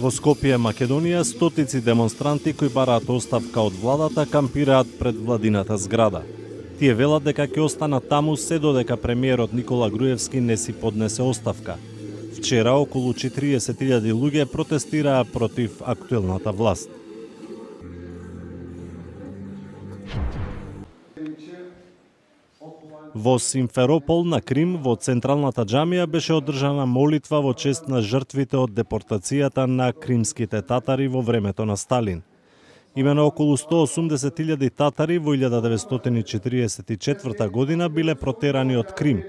Во Скопје, Македонија, стотици демонстранти кои бараат оставка од владата кампираат пред владината зграда. Тие велат дека ќе останат таму се додека премиерот Никола Груевски не си поднесе оставка. Вчера околу 40.000 луѓе протестираа против актуелната власт. Во Симферопол на Крим, во централната џамија, беше одржана молитва во чест на жртвите од депортацијата на кримските татари во времето на Сталин. Имено околу 180.000 татари во 1944 година биле протерани од Крим.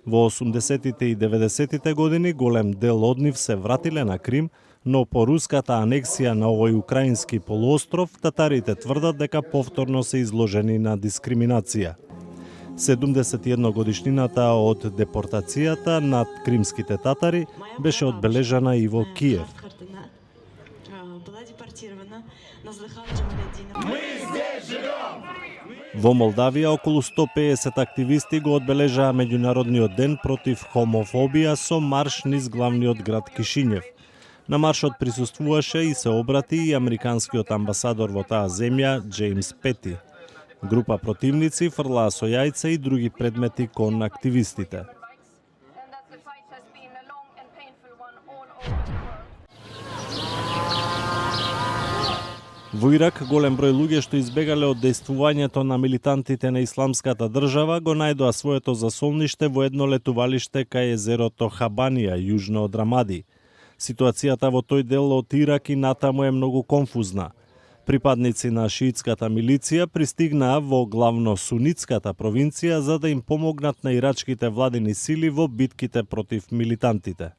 Во 80-тите и 90-тите години голем дел од нив се вратиле на Крим, но по руската анексија на овој украински полуостров, татарите тврдат дека повторно се изложени на дискриминација. 71 годишнината од депортацијата над кримските татари беше одбележана и во Киев. Во Молдавија околу 150 активисти го одбележаа меѓународниот ден против хомофобија со марш низ главниот град Кишињев. На маршот присуствуваше и се обрати и американскиот амбасадор во таа земја Џејмс Пети. Група противници фрлаа со јајца и други предмети кон активистите. Во Ирак голем број луѓе што избегале од дејствувањето на милитантите на Исламската држава го најдоа своето засолниште во едно летувалиште кај езерото Хабанија, јужно од Рамади. Ситуацијата во тој дел од Ирак и натаму е многу конфузна. Припадници на шиитската милиција пристигнаа во главно сунитската провинција за да им помогнат на ирачките владени сили во битките против милитантите.